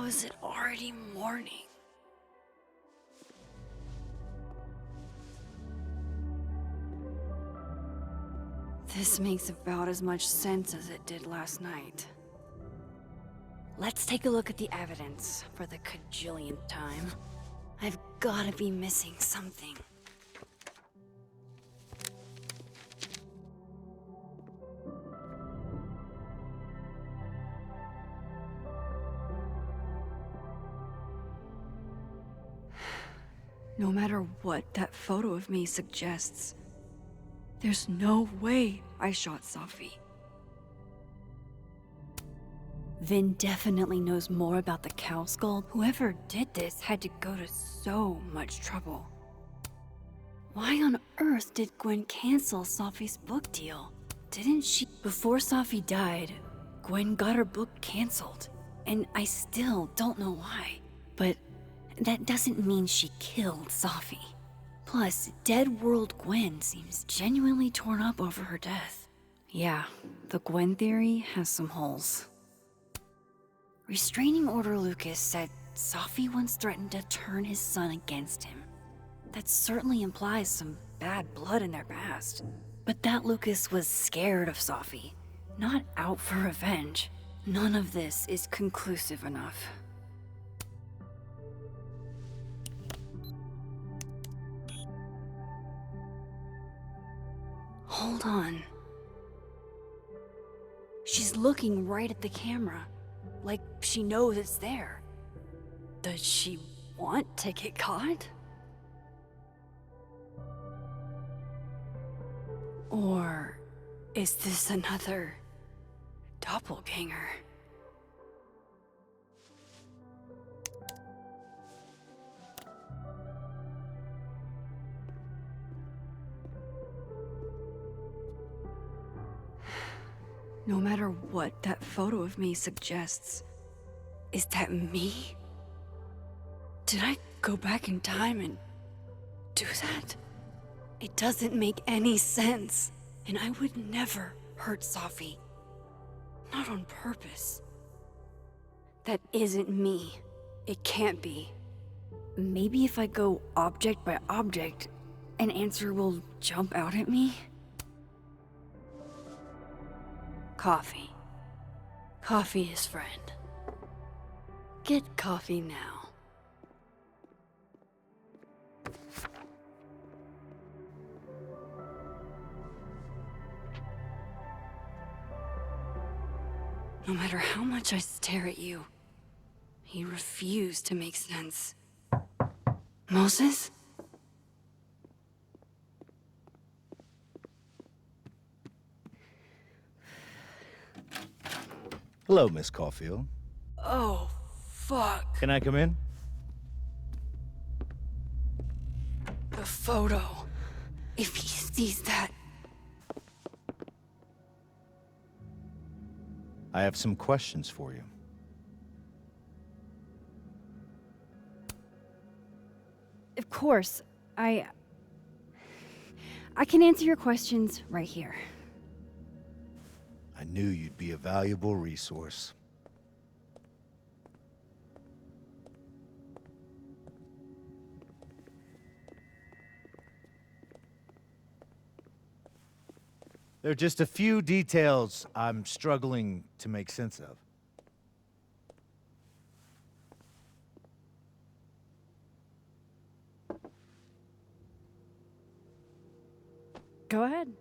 is it already morning? This makes about as much sense as it did last night. Let's take a look at the evidence for the cajillionth time. I've gotta be missing something. No matter what that photo of me suggests, there's no way I shot Safi. Vin definitely knows more about the cow skull. Whoever did this had to go to so much trouble. Why on earth did Gwen cancel Safi's book deal? Didn't she? Before Safi died, Gwen got her book canceled. And I still don't know why. But that doesn't mean she killed Safi. Plus, Dead World Gwen seems genuinely torn up over her death. Yeah, the Gwen theory has some holes. Restraining Order Lucas said Safi once threatened to turn his son against him. That certainly implies some bad blood in their past. But that Lucas was scared of Safi, not out for revenge. None of this is conclusive enough. Hold on. She's looking right at the camera, like she knows it's there. Does she want to get caught? Or is this another doppelganger? No matter what that photo of me suggests, is that me? Did I go back in time and do that? It doesn't make any sense, and I would never hurt Safi. Not on purpose. That isn't me. It can't be. Maybe if I go object by object, an answer will jump out at me? Coffee. Coffee is friend. Get coffee now. No matter how much I stare at you, you refuse to make sense. Moses? Hello, Miss Caulfield. Oh, fuck. Can I come in? The photo. If he sees that... I have some questions for you. Of course, I can answer your questions right here. I knew you'd be a valuable resource. There are just a few details I'm struggling to make sense of. Go ahead.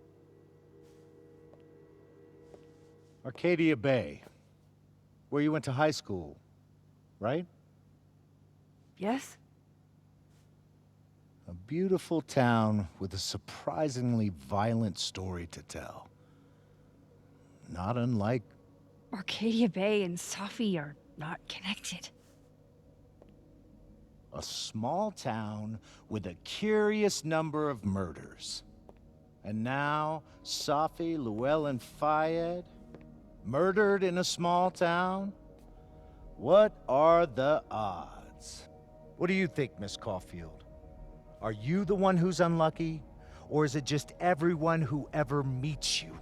Arcadia Bay, where you went to high school, right? Yes? A beautiful town with a surprisingly violent story to tell. Not unlike... Arcadia Bay and Safi are not connected. a small town with a curious number of murders. And now, Safi, Llewellyn Fayed, murdered in a small town? What are the odds? What do you think, Miss Caulfield? Are you the one who's unlucky? Or is it just everyone who ever meets you?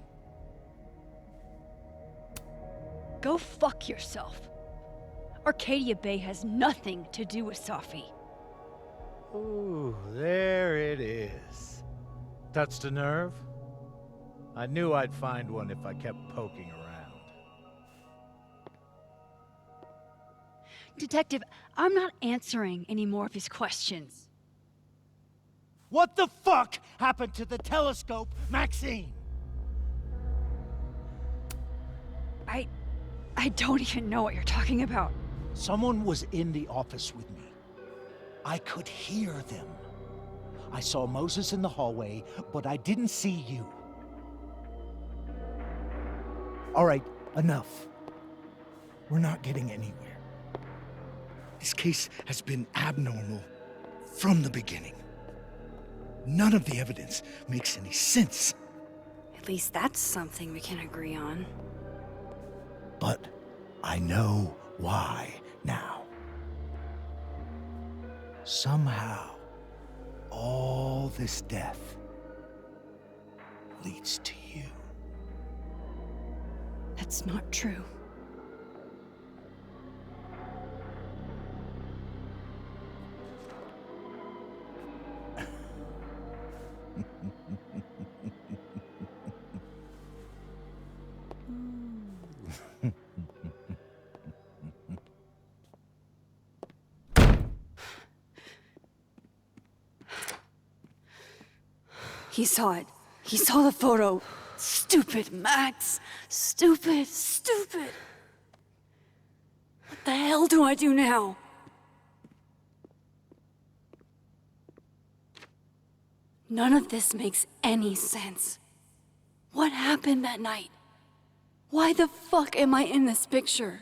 Go fuck yourself. Arcadia Bay has nothing to do with Safi. Ooh, there it is. Touched a nerve? I knew I'd find one if I kept poking around. Detective, I'm not answering any more of his questions. What the fuck happened to the telescope, Maxine? I don't even know what you're talking about. Someone was in the office with me. I could hear them. I saw Moses in the hallway, but I didn't see you. All right, enough. We're not getting anywhere. This case has been abnormal from the beginning. None of the evidence makes any sense. At least that's something we can agree on. But I know why now. Somehow, all this death leads to you. That's not true. He saw it. He saw the photo. Stupid, Max. Stupid, stupid. What the hell do I do now? None of this makes any sense. What happened that night? Why the fuck am I in this picture?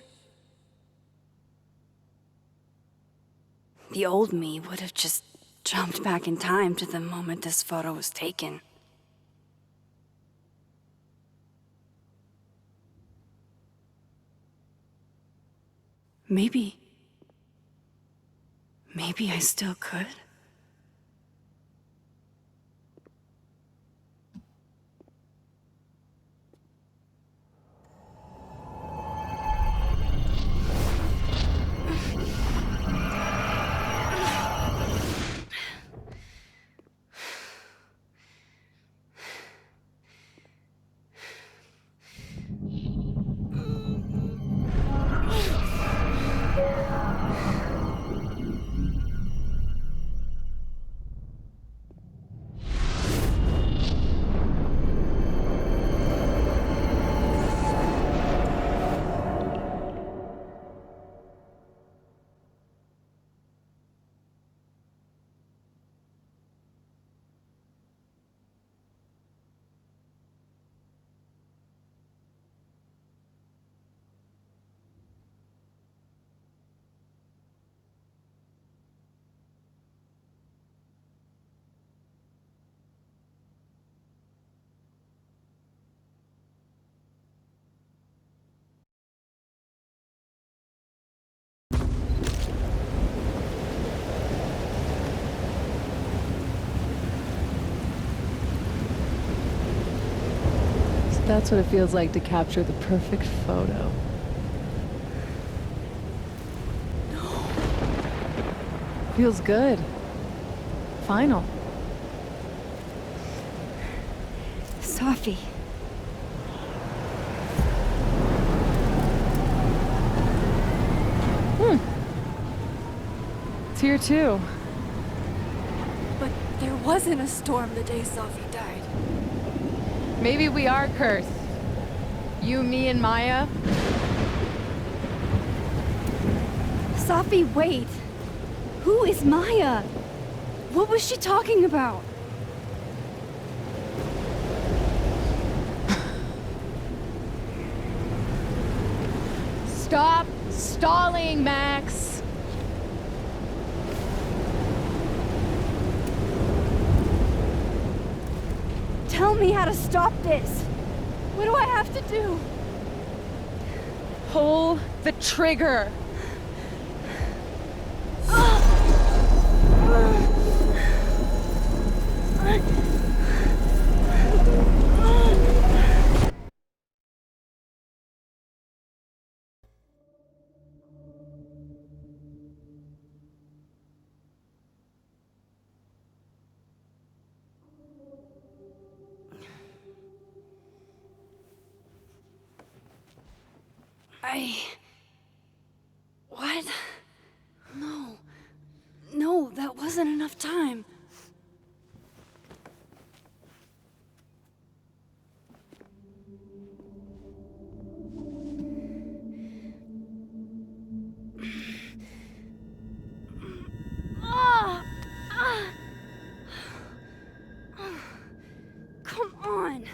The old me would have just jumped back in time to the moment this photo was taken. Maybe I still could. That's what it feels like to capture the perfect photo. No. Feels good. Final. Safi. It's here too. But there wasn't a storm the day Safi died. Maybe we are cursed. You, me, and Maya. Safi, wait. Who is Maya? What was she talking about? Stop stalling, Max. Tell me how to stop this. What do I have to do? Pull the trigger. What? No. No, that wasn't enough time. Ah! Ah! Come on.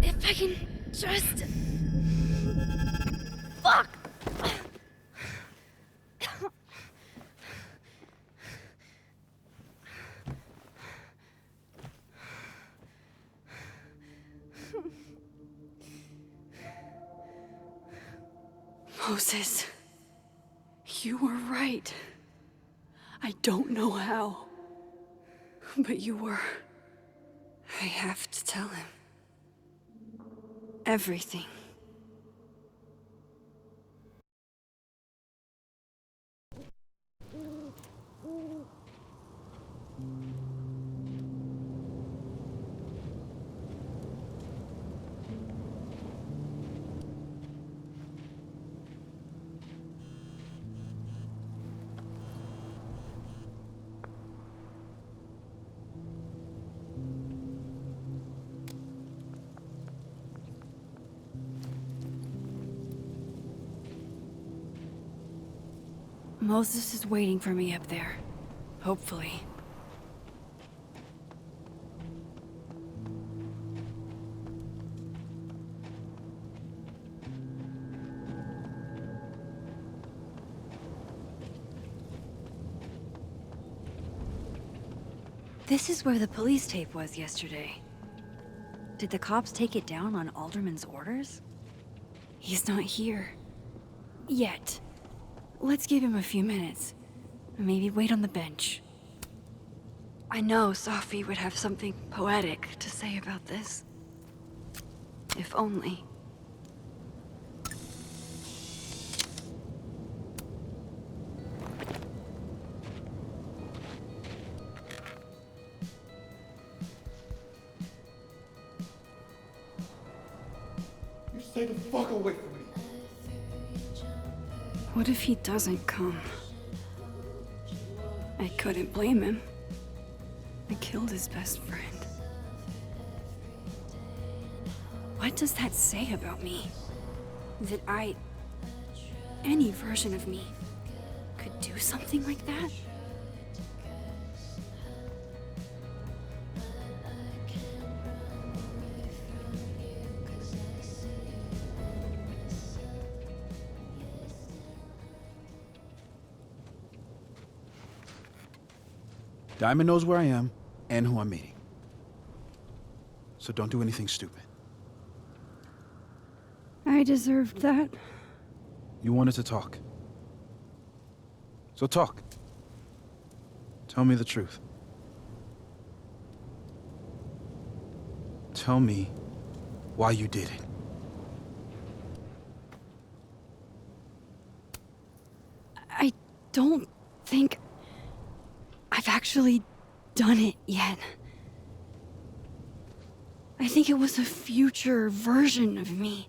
If I can just... Fuck! Moses, you were right. I don't know how, but you were. I have to tell him. Everything. Moses is waiting for me up there. Hopefully. This is where the police tape was yesterday. Did the cops take it down on Alderman's orders? He's not here. Yet. Let's give him a few minutes. Maybe wait on the bench. I know Sophie would have something poetic to say about this. If only. You stay the fuck away from me. What if he doesn't come? I couldn't blame him. I killed his best friend. What does that say about me? That any version of me, could do something like that? Diamond knows where I am and who I'm meeting. So don't do anything stupid. I deserved that. You wanted to talk. So talk. Tell me the truth. Tell me why you did it. I don't think I've actually done it yet. I think it was a future version of me.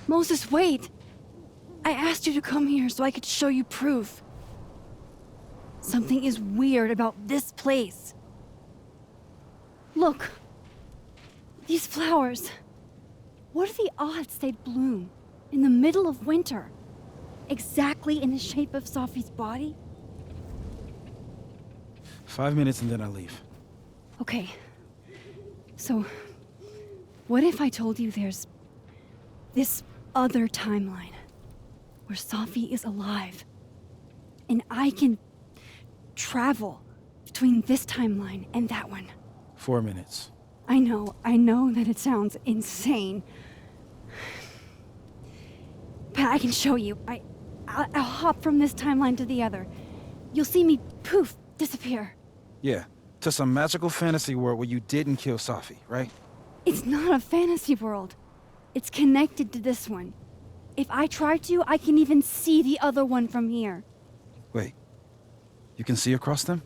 Moses, wait! I asked you to come here so I could show you proof. Something is weird about this place. Look. These flowers. What are the odds they'd bloom in the middle of winter? Exactly in the shape of Sophie's body? 5 minutes and then I leave. Okay. So, what if I told you there's this other timeline where Sophie is alive and I can travel between this timeline and that one? 4 minutes. I know that it sounds insane. But I can show you. I'll hop from this timeline to the other. You'll see me, poof, disappear. Yeah, to some magical fantasy world where you didn't kill Sophie, right? It's not a fantasy world. It's connected to this one. If I try to, I can even see the other one from here. Wait, you can see across them?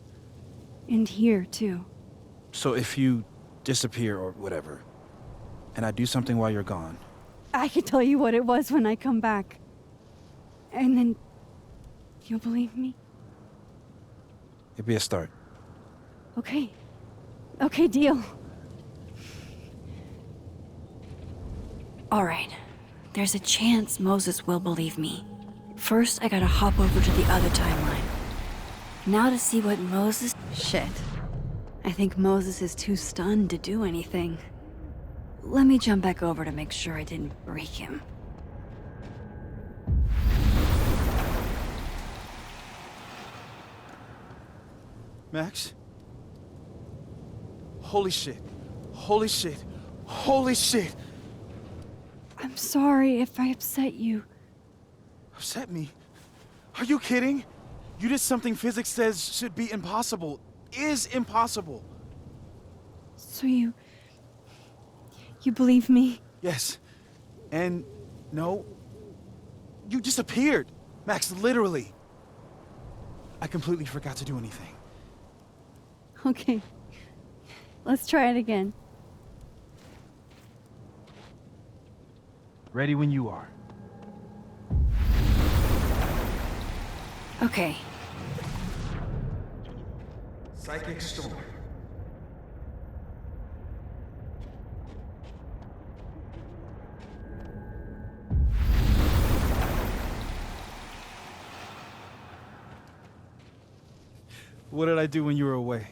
And here, too. So if you disappear or whatever, and I do something while you're gone, I can tell you what it was when I come back. And then you'll believe me? it'd be a start. Okay. Okay, deal. Alright. There's a chance Moses will believe me. First, I gotta hop over to the other timeline. Now to see what Moses... Shit. I think Moses is too stunned to do anything. Let me jump back over to make sure I didn't break him. Max? Holy shit. Holy shit. Holy shit! I'm sorry if I upset you. Upset me? Are you kidding? You did something physics says should be impossible. Is impossible. So you believe me? Yes. And no. You disappeared. Max, literally. I completely forgot to do anything. Okay. Let's try it again. Ready when you are. Okay. Psychic storm. What did I do when you were away?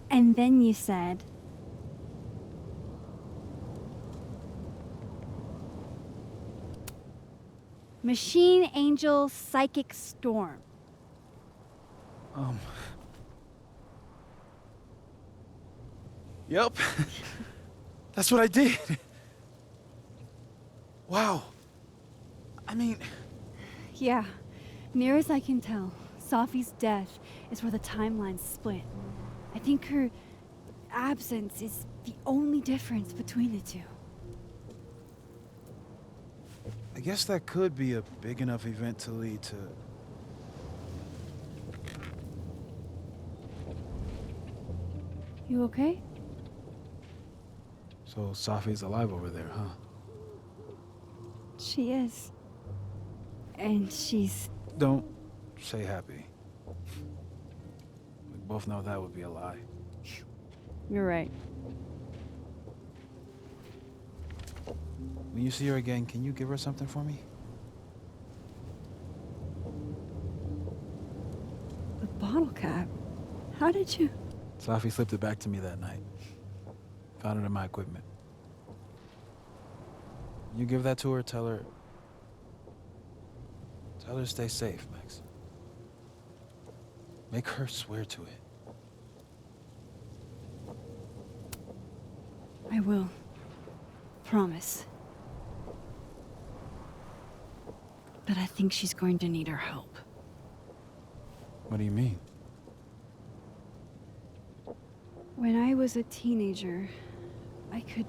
And then you said... Machine Angel Psychic Storm. Yep. That's what I did. Wow. I mean... Yeah, near as I can tell, Safi's death is where the timelines split. I think her absence is the only difference between the two. I guess that could be a big enough event to lead to... You okay? So Safi's alive over there, huh? She is. And she's... Don't say happy. We both know that would be a lie. You're right. When you see her again, can you give her something for me? The bottle cap? How did you... Safi slipped it back to me that night. Found it in my equipment. You give that to her, tell her to stay safe, Max. Make her swear to it. I will. Promise. But I think she's going to need our help. What do you mean? When I was a teenager, I could...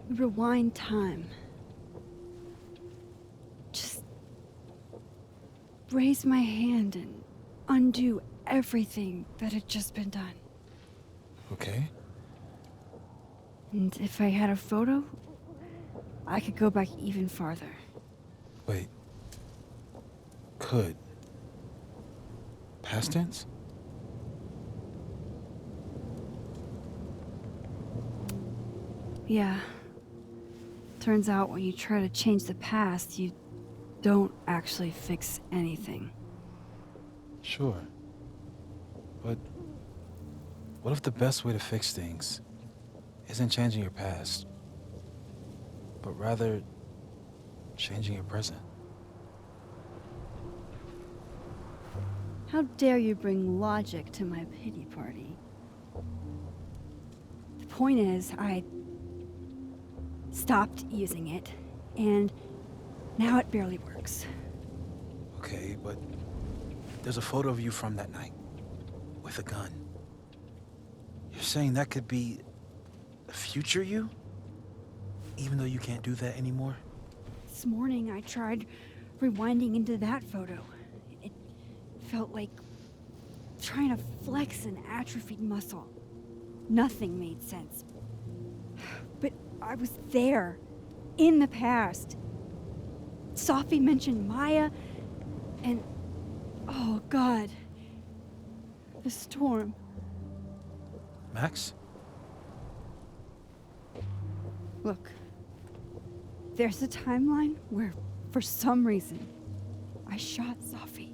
rewind time. Just raise my hand and undo everything that had just been done. Okay. And if I had a photo, I could go back even farther. Wait. Could. Past tense? Yeah. Turns out when you try to change the past, you don't actually fix anything. Sure. But what if the best way to fix things isn't changing your past, but rather changing your present? How dare you bring logic to my pity party? The point is, I stopped using it, and now it barely works. Okay, but there's a photo of you from that night with a gun. You're saying that could be a future you? Even though you can't do that anymore? This morning I tried rewinding into that photo. It felt like trying to flex an atrophied muscle. Nothing made sense. But I was there, in the past. Sophie mentioned Maya, and oh God, the storm. Max? Look, there's a timeline where, for some reason, I shot Sophie.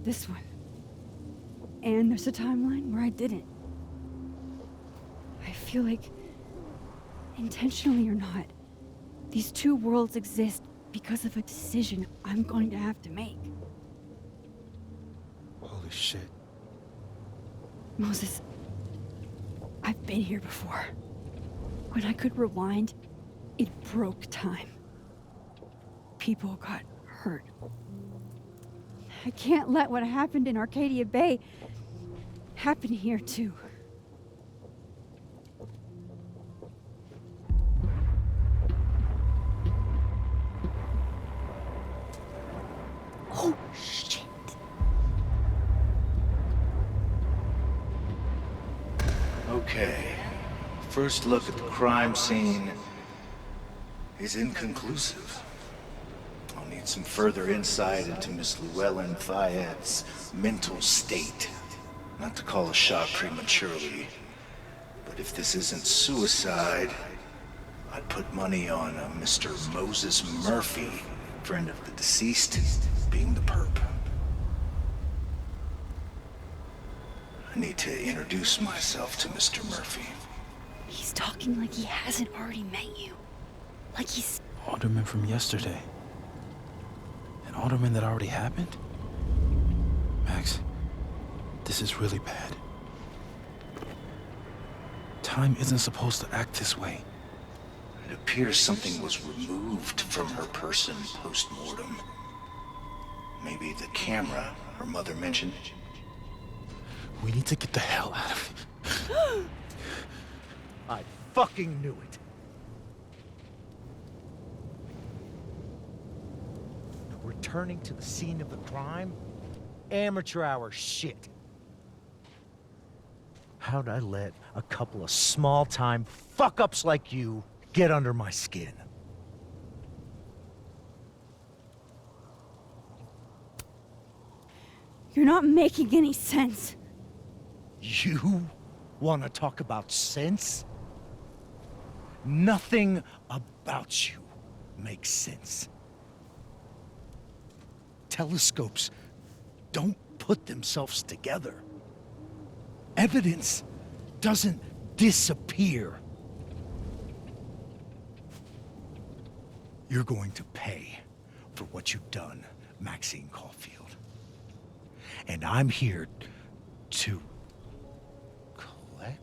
This one. And there's a timeline where I didn't. I feel like, intentionally or not, these two worlds exist because of a decision I'm going to have to make. Holy shit. Moses, I've been here before. When I could rewind, it broke time. People got hurt. I can't let what happened in Arcadia Bay happen here too. Oh, shit. Okay. First look at the crime scene is inconclusive. I'll need some further insight into Miss Llewellyn Fayette's mental state. Not to call a shot prematurely, but if this isn't suicide, I'd put money on a Mr. Moses Murphy, friend of the deceased, being the perp. I need to introduce myself to Mr. Murphy. He's talking like he hasn't already met you. Like he's... Alderman from yesterday. An alderman that already happened? Max, this is really bad. Time isn't supposed to act this way. It appears something was removed from her person post-mortem. Maybe the camera her mother mentioned. We need to get the hell out of here. I fucking knew it. Returning to the scene of the crime? Amateur hour shit. How'd I let a couple of small-time fuck-ups like you get under my skin? You're not making any sense. You want to talk about sense? Nothing about you makes sense. Telescopes don't put themselves together. Evidence doesn't disappear. You're going to pay for what you've done, Maxine Caulfield. And I'm here to collect.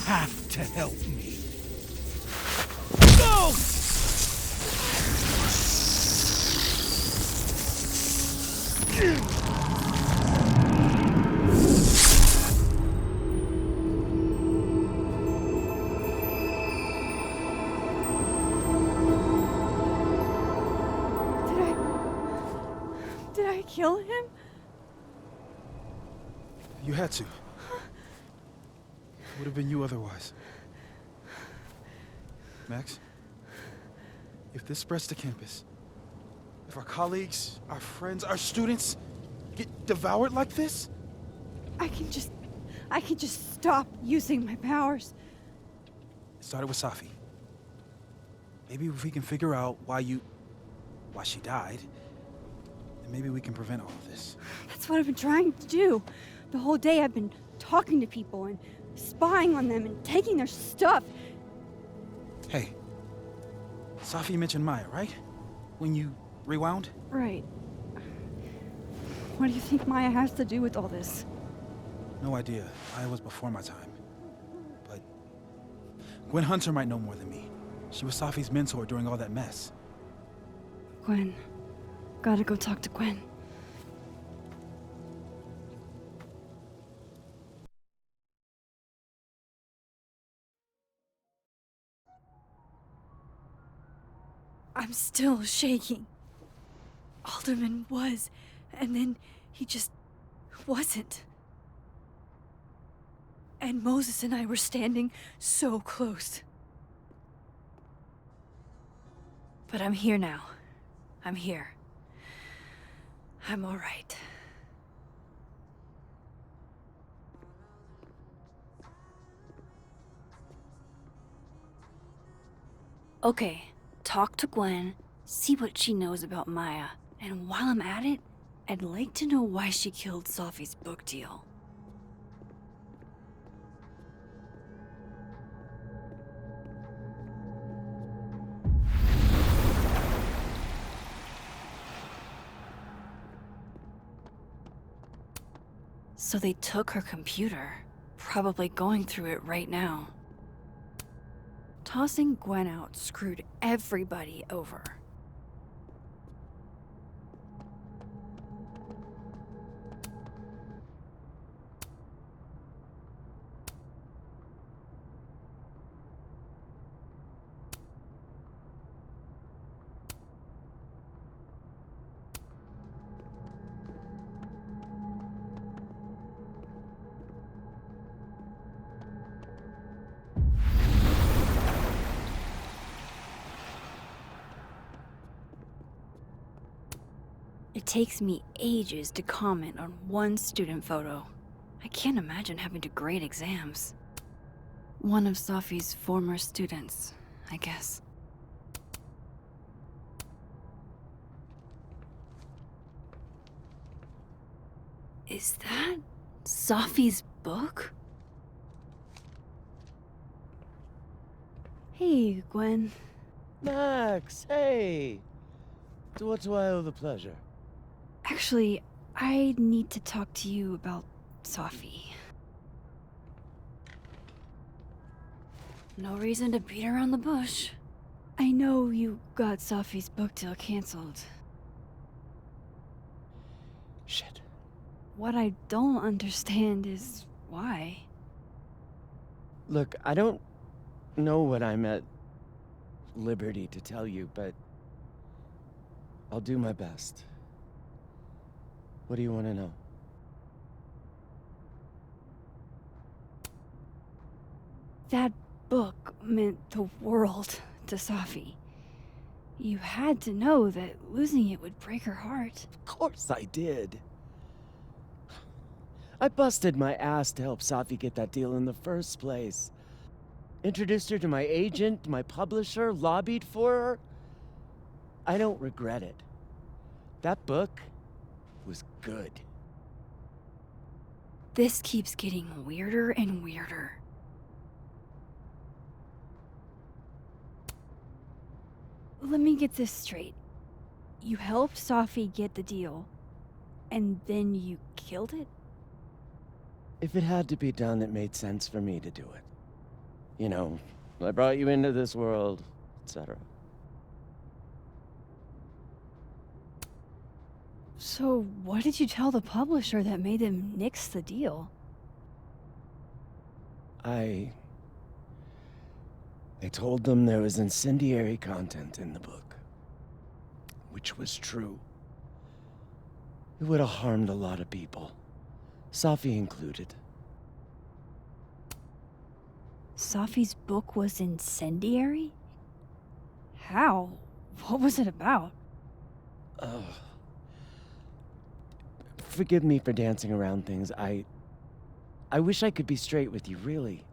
Have to help me. Go! kill him? You had to. It would have been you otherwise. Max, if this spreads to campus, if our colleagues, our friends, our students get devoured like this, I can just stop using my powers. it started with Safi. Maybe if we can figure out why she died, then maybe we can prevent all of this. That's what I've been trying to do. The whole day I've been talking to people and spying on them and taking their stuff. Hey, Safi mentioned Maya, right? When you rewound? Right. What do you think Maya has to do with all this? No idea. Maya was before my time. But Gwen Hunter might know more than me. She was Safi's mentor during all that mess. Gwen. Gotta go talk to Gwen. I'm still shaking. Alderman was, and then he just wasn't. And Moses and I were standing so close. But I'm here now. I'm here. I'm all right. Okay, talk to Gwen, see what she knows about Maya, and while I'm at it, I'd like to know why she killed Safi's book deal. So they took her computer, probably going through it right now. Tossing Gwen out screwed everybody over. It takes me ages to comment on one student photo. I can't imagine having to grade exams. One of Safi's former students, I guess. Is that Safi's book? Hey, Gwen. Max, hey! To what do I owe the pleasure? Actually, I need to talk to you about Safi. No reason to beat around the bush. I know you got Safi's book deal canceled. Shit. What I don't understand is why. Look, I don't know what I'm at liberty to tell you, but I'll do my best. What do you want to know? That book meant the world to Safi. You had to know that losing it would break her heart. Of course I did. I busted my ass to help Safi get that deal in the first place. Introduced her to my agent, my publisher, lobbied for her. I don't regret it. That book was good. This keeps getting weirder and weirder. Let me get this straight. You helped Safi get the deal, and then you killed it? If it had to be done, it made sense for me to do it. You know, I brought you into this world, etc. So what did you tell the publisher that made them nix the deal? I told them there was incendiary content in the book, which was true. It would have harmed a lot of people, Safi included. Safi's book was incendiary? How? What was it about? Ugh. Forgive me for dancing around things. I wish I could be straight with you, really.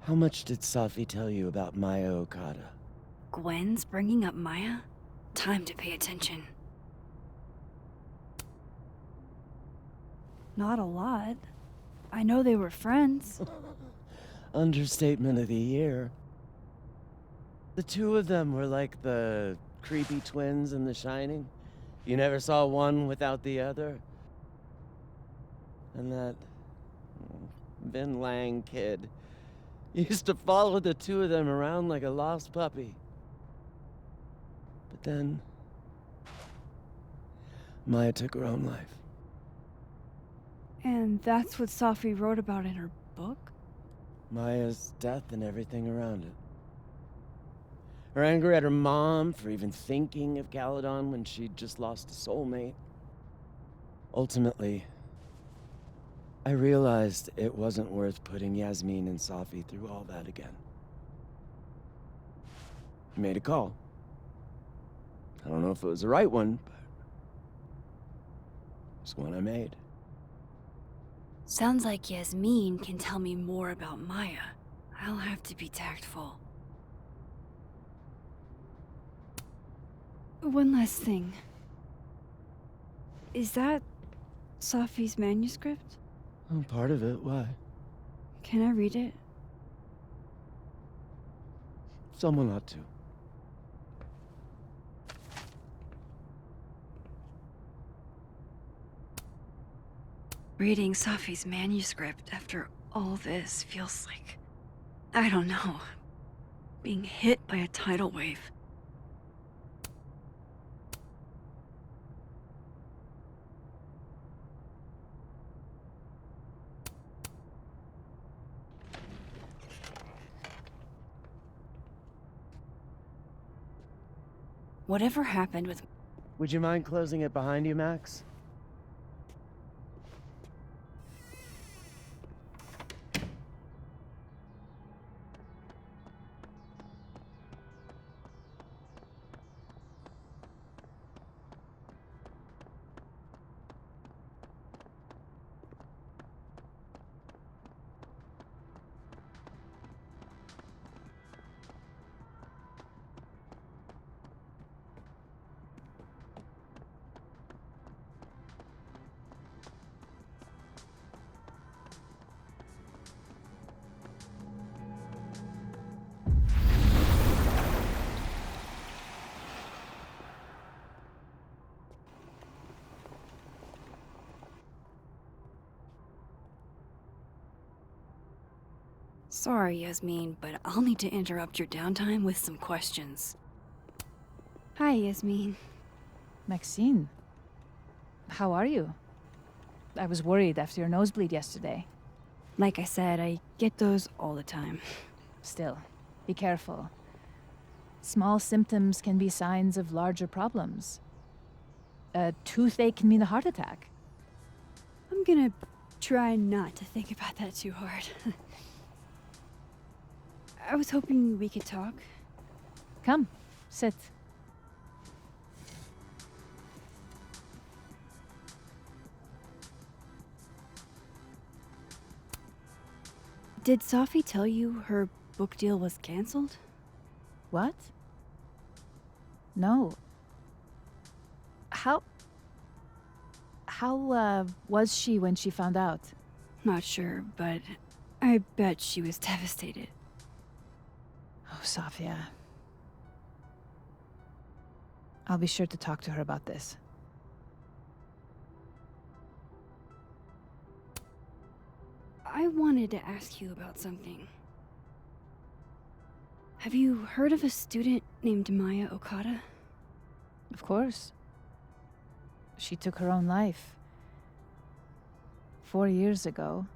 How much did Safi tell you about Maya Okada? Gwen's bringing up Maya? Time to pay attention. Not a lot. I know they were friends. Understatement of the year. The two of them were like the creepy twins in The Shining. You never saw one without the other. And that Vin Lang kid used to follow the two of them around like a lost puppy. But then Maya took her own life. And that's what Safi wrote about in her book? Maya's death and everything around it. Her anger at her mom for even thinking of Caledon when she'd just lost a soulmate. Ultimately, I realized it wasn't worth putting Yasmin and Safi through all that again. I made a call. I don't know if it was the right one, but it's one I made. Sounds like Yasmin can tell me more about Maya. I'll have to be tactful. One last thing. Is that Safi's manuscript? Oh, part of it. Why? Can I read it? Someone ought to. Reading Safi's manuscript after all this feels like, I don't know, being hit by a tidal wave. Whatever happened with... Would you mind closing it behind you, Max? Sorry, Yasmin, but I'll need to interrupt your downtime with some questions. Hi, Yasmin. Maxine, how are you? I was worried after your nosebleed yesterday. Like I said, I get those all the time. Still, be careful. Small symptoms can be signs of larger problems. A toothache can mean a heart attack. I'm gonna try not to think about that too hard. I was hoping we could talk. Come, sit. Did Safi tell you her book deal was canceled? What? No. How was she when she found out? Not sure, but I bet she was devastated. Oh, Safia. I'll be sure to talk to her about this. I wanted to ask you about something. Have you heard of a student named Maya Okada? Of course. She took her own life. 4 years ago.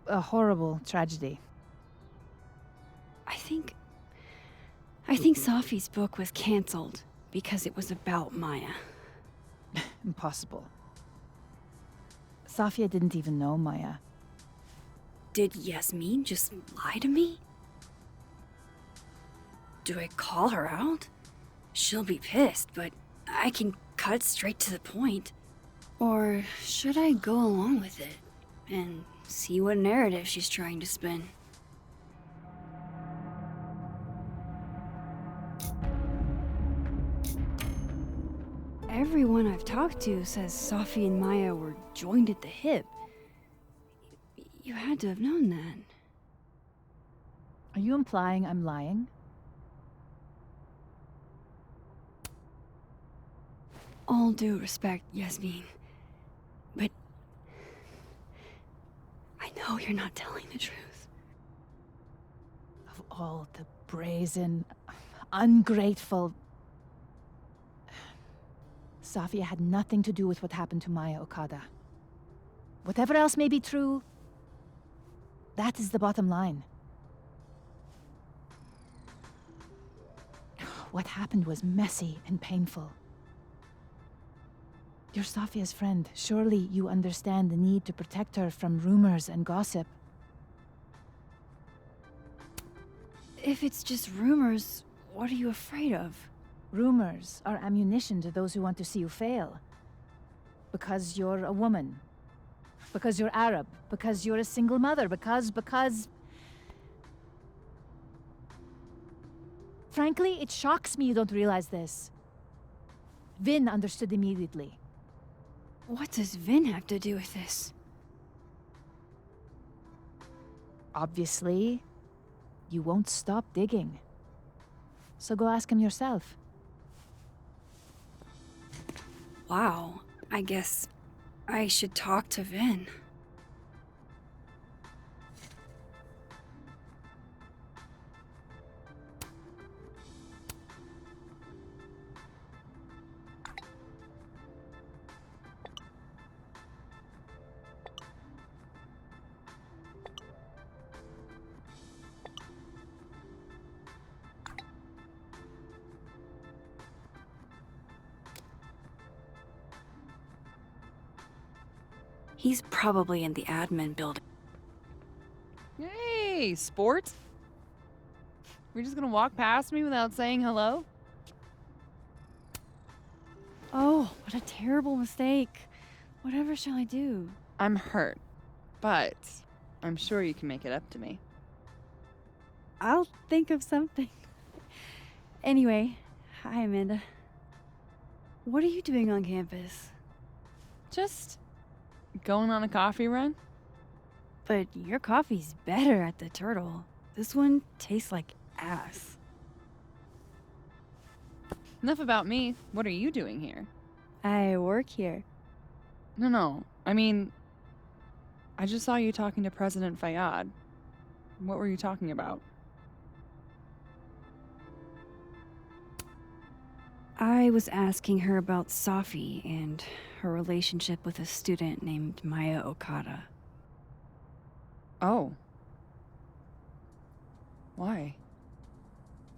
A horrible tragedy. I think Safi's book was canceled. because it was about Maya. Impossible. Safia didn't even know Maya. Did Yasmin just lie to me? Do I call her out? She'll be pissed, but I can cut straight to the point. Or should I go along with it and see what narrative she's trying to spin? Everyone I've talked to says Safi and Maya were joined at the hip. You had to have known that. Are you implying I'm lying? All due respect, Yasmin, but I know you're not telling the truth. Of all the brazen, ungrateful... Safia had nothing to do with what happened to Maya Okada. Whatever else may be true, that is the bottom line. What happened was messy and painful. You're Safia's friend. Surely you understand the need to protect her from rumors and gossip. If it's just rumors, what are you afraid of? Rumors are ammunition to those who want to see you fail. Because you're a woman. Because you're Arab. Because you're a single mother. Because... Frankly, it shocks me you don't realize this. Vin understood immediately. What does Vin have to do with this? Obviously, you won't stop digging. So go ask him yourself. Wow, I guess I should talk to Vin. He's probably in the admin building. Hey, sport. We're just gonna walk past me without saying hello? Oh, what a terrible mistake. Whatever shall I do? I'm hurt, but I'm sure you can make it up to me. I'll think of something. Anyway, hi Amanda. What are you doing on campus? Just going on a coffee run? But your coffee's better at the Turtle. This one tastes like ass. Enough about me. What are you doing here? I work here. No. I mean, I just saw you talking to President Fayyad. What were you talking about? I was asking her about Safi and her relationship with a student named Maya Okada. Oh. Why?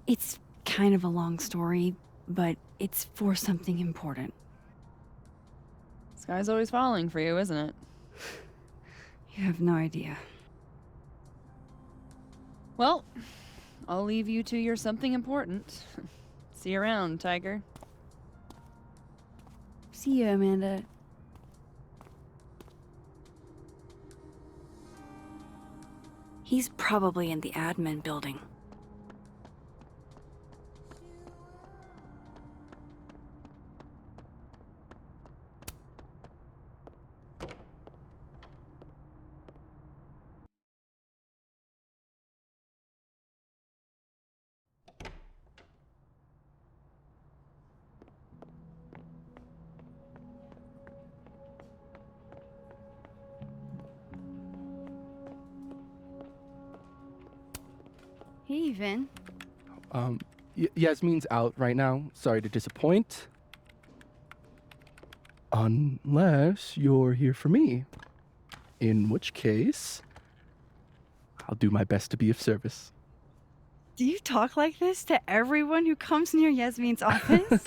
It's kind of a long story, but it's for something important. Sky's always falling for you, isn't it? You have no idea. Well, I'll leave you to your something important. See you around, Tiger. See you, Amanda. He's probably in the admin building. Hey, Vin. Yasmin's out right now. Sorry to disappoint. Unless you're here for me. In which case, I'll do my best to be of service. Do you talk like this to everyone who comes near Yasmin's office?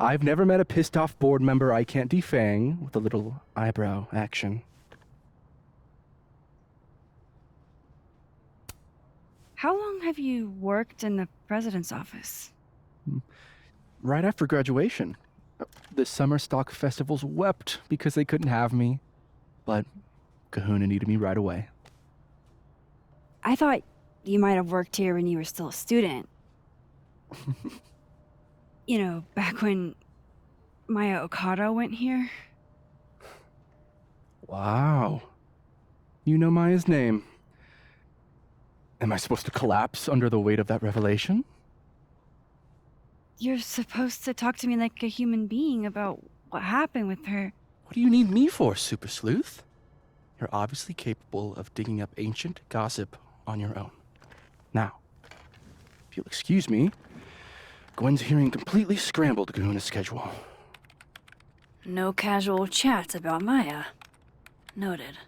I've never met a pissed off board member I can't defang with a little eyebrow action. How long have you worked in the president's office? Right after graduation. The summer stock festivals wept because they couldn't have me, but Kahuna needed me right away. I thought you might have worked here when you were still a student. You know, back when Maya Okada went here. Wow. You know Maya's name. Am I supposed to collapse under the weight of that revelation? You're supposed to talk to me like a human being about what happened with her. What do you need me for, Super Sleuth? You're obviously capable of digging up ancient gossip on your own. Now, if you'll excuse me, Gwen's hearing completely scrambled Kahuna's schedule. No casual chats about Maya. Noted.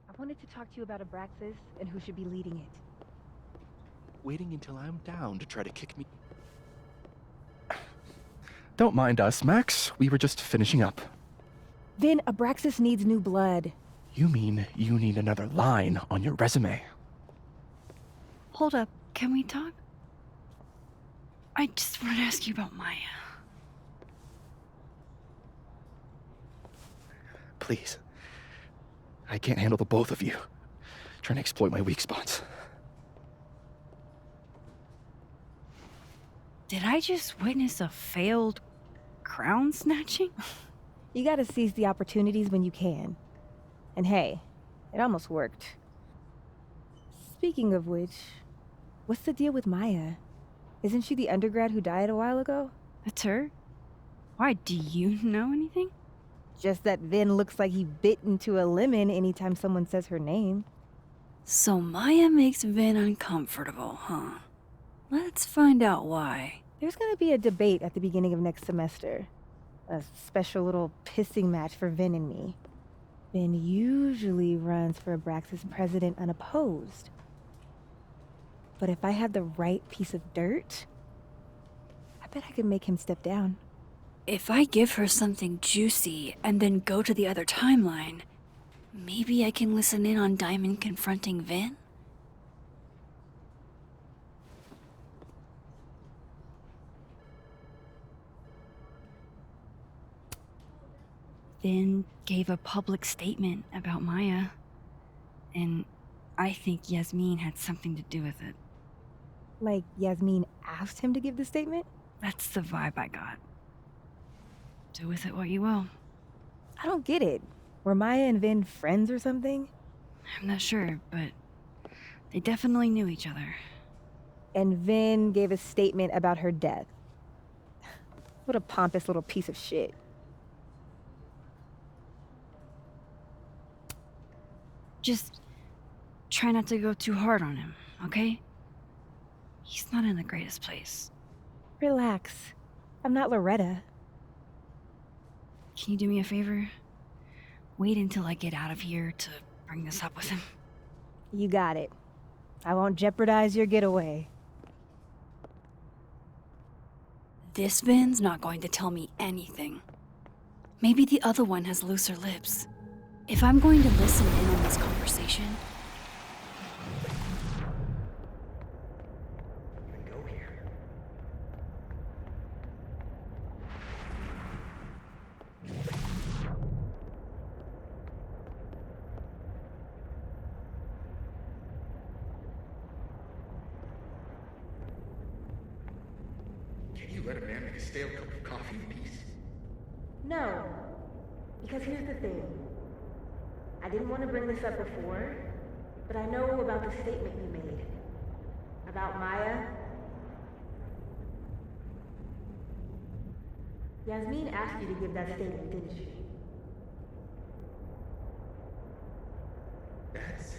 I wanted to talk to you about Abraxas and who should be leading it. Waiting until I'm down to try to kick me. Don't mind us, Max. We were just finishing up. Then Abraxas needs new blood. You mean you need another line on your resume? Hold up, can we talk? I just want to ask you about Maya. Please. I can't handle the both of you trying to exploit my weak spots. Did I just witness a failed crown snatching? You gotta seize the opportunities when you can. And hey, it almost worked. Speaking of which, what's the deal with Maya? Isn't she the undergrad who died a while ago? That's her? Why, do you know anything? Just that Vin looks like he bit into a lemon anytime someone says her name. So Maya makes Vin uncomfortable, huh? Let's find out why. There's gonna be a debate at the beginning of next semester. A special little pissing match for Vin and me. Vin usually runs for Abraxas president unopposed. But if I had the right piece of dirt, I bet I could make him step down. If I give her something juicy and then go to the other timeline, maybe I can listen in on Diamond confronting Vin? Vin gave a public statement about Maya, and I think Yasmin had something to do with it. Like Yasmin asked him to give the statement? That's the vibe I got. Do with it what you will. I don't get it. Were Maya and Vin friends or something? I'm not sure, but they definitely knew each other. And Vin gave a statement about her death. What a pompous little piece of shit. Just try not to go too hard on him, okay? He's not in the greatest place. Relax. I'm not Loretta. Can you do me a favor? Wait until I get out of here to bring this up with him. You got it. I won't jeopardize your getaway. This Vin's not going to tell me anything. Maybe the other one has looser lips. If I'm going to listen in on this conversation... Can you let a man make a stale cup of coffee in peace? No. Because here's the thing. I didn't want to bring this up before, but I know about the statement you made. About Maya. Yasmin asked you to give that statement, didn't she? That's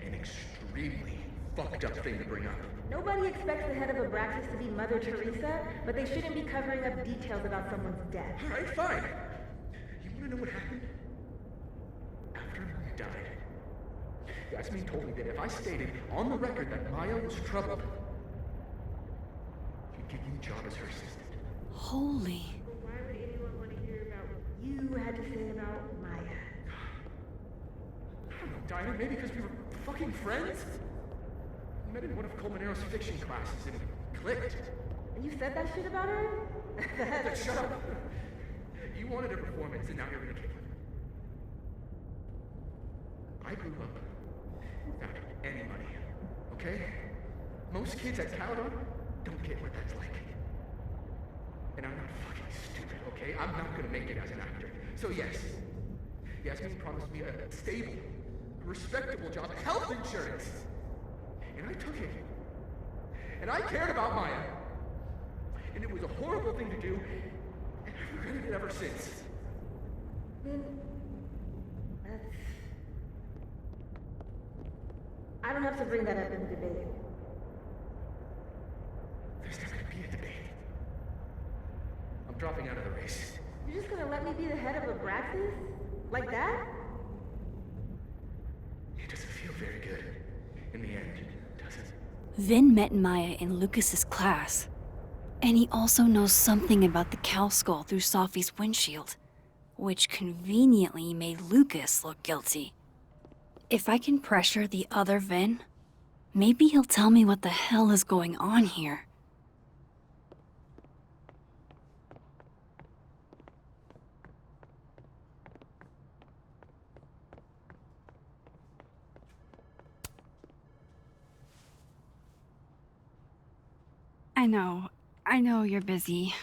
an extremely fucked up thing to bring up. Nobody expects the head of Abraxas to be Mother Teresa, but they shouldn't be covering up details about someone's death. Alright, fine. You wanna know what happened? After Maya died, Yasmin told me that if I stated on the record that Maya was troubled, she'd give me a job as her assistant. Holy. Why would anyone want to hear about what you had to say about Maya? I don't know, Dinah, maybe because we were fucking friends? We met in one of Colmenaro's fiction classes and it clicked. And you said that shit about her? Shut up! You wanted a performance and now you're gonna give it. I grew up without any money, okay? Most kids at Caledon don't get what that's like. And I'm not fucking stupid, okay? I'm not gonna make it as an actor. So yes, Yasmin promised me a stable, respectable job, health insurance. And I took it. And I cared about Maya. And it was a horrible thing to do, and I've regretted it ever since. Then that's... I don't have to bring that up in the debate. There's never gonna be a debate. I'm dropping out of the race. You're just gonna let me be the head of Abraxas? Like that? It doesn't feel very good. In the end, does it? Vin met Maya in Lucas's class. And he also knows something about the cow skull through Sophie's windshield, which conveniently made Lucas look guilty. If I can pressure the other Vin, maybe he'll tell me what the hell is going on here. I know you're busy.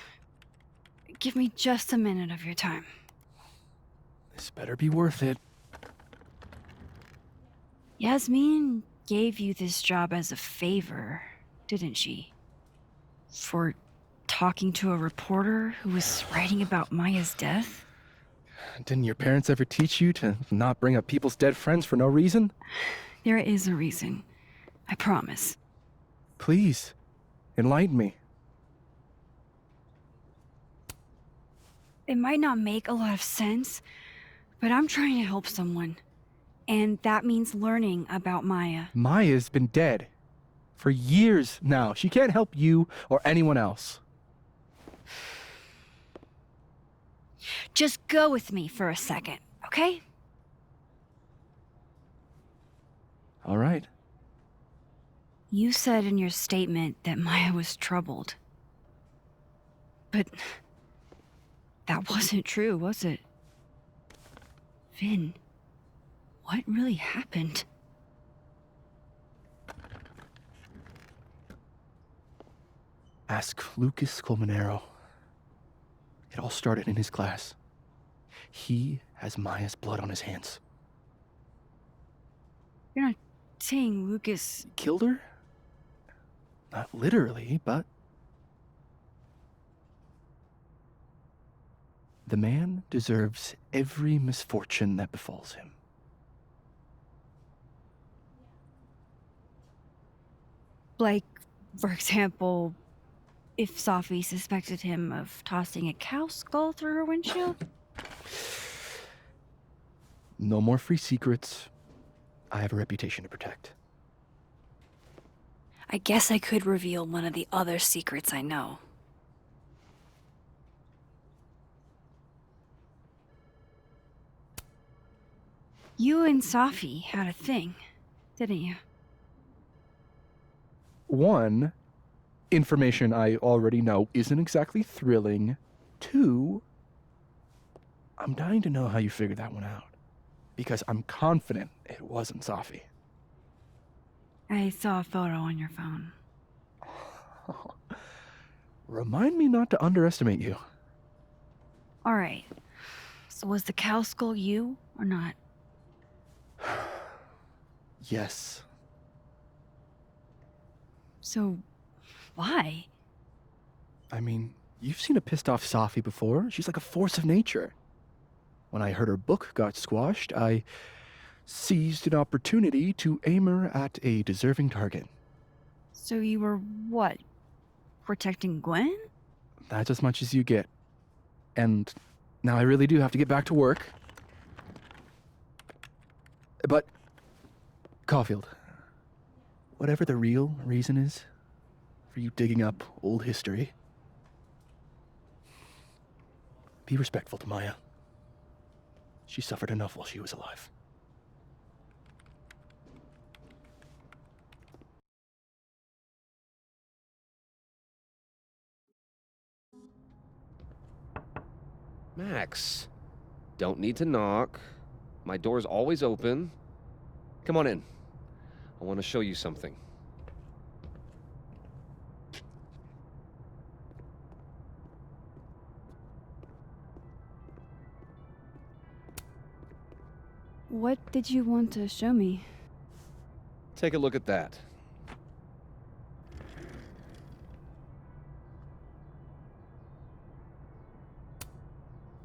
Give me just a minute of your time. This better be worth it. Yasmin gave you this job as a favor, didn't she? For talking to a reporter who was writing about Maya's death? Didn't your parents ever teach you to not bring up people's dead friends for no reason? There is a reason. I promise. Please, enlighten me. It might not make a lot of sense, but I'm trying to help someone. And that means learning about Maya. Maya's been dead for years now. She can't help you or anyone else. Just go with me for a second, okay? All right. You said in your statement that Maya was troubled. But that wasn't true, was it? Vin, what really happened? Ask Lucas Colmenero. It all started in his class. He has Maya's blood on his hands. You're not saying Lucas... Killed her? Not literally, but... The man deserves every misfortune that befalls him. Like, for example, if Sophie suspected him of tossing a cow skull through her windshield? No more free secrets. I have a reputation to protect. I guess I could reveal one of the other secrets I know. You and Sophie had a thing, didn't you? One, information I already know isn't exactly thrilling. Two, I'm dying to know how you figured that one out. Because I'm confident it wasn't Sophie. I saw a photo on your phone. Remind me not to underestimate you. Alright. So was the cow skull you, or not? Yes. So, why? I mean, you've seen a pissed off Sophie before. She's like a force of nature. When I heard her book got squashed, I seized an opportunity to aim her at a deserving target. So you were what? Protecting Gwen? That's as much as you get. And now I really do have to get back to work. But, Caulfield, whatever the real reason is for you digging up old history, be respectful to Maya. She suffered enough while she was alive. Max, don't need to knock. My door's always open. Come on in. I want to show you something. What did you want to show me? Take a look at that.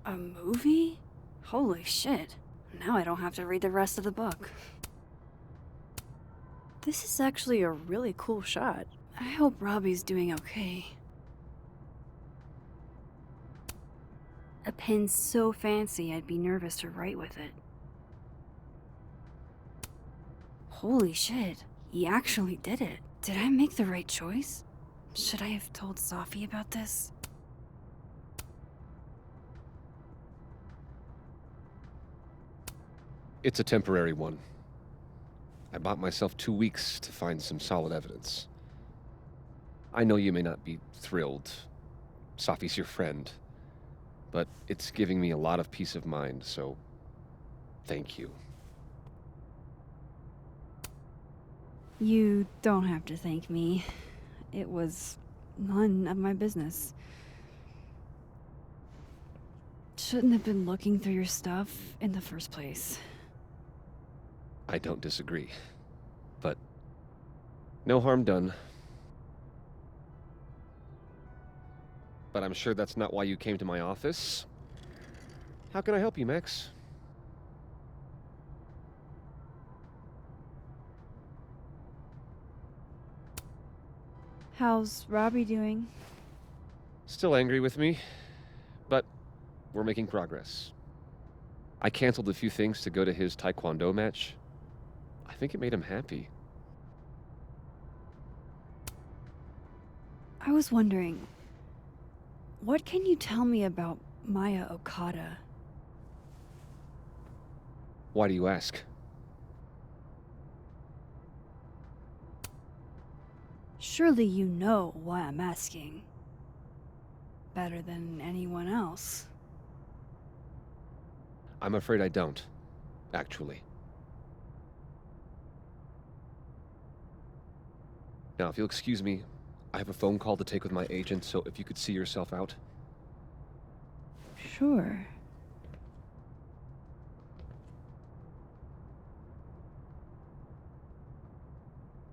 A movie? Holy shit. Now I don't have to read the rest of the book. This is actually a really cool shot. I hope Robbie's doing okay. A pen so fancy I'd be nervous to write with it. Holy shit, he actually did it. Did I make the right choice? Should I have told Sophie about this? It's a temporary one. I bought myself 2 weeks to find some solid evidence. I know you may not be thrilled. Sophie's your friend. But it's giving me a lot of peace of mind, so thank you. You don't have to thank me. It was none of my business. Shouldn't have been looking through your stuff in the first place. I don't disagree. But no harm done. But I'm sure that's not why you came to my office. How can I help you, Max? How's Robbie doing? Still angry with me, but we're making progress. I canceled a few things to go to his taekwondo match. I think it made him happy. I was wondering, what can you tell me about Maya Okada? Why do you ask? Surely you know why I'm asking. Better than anyone else. I'm afraid I don't, actually. Now, if you'll excuse me, I have a phone call to take with my agent, so if you could see yourself out. Sure.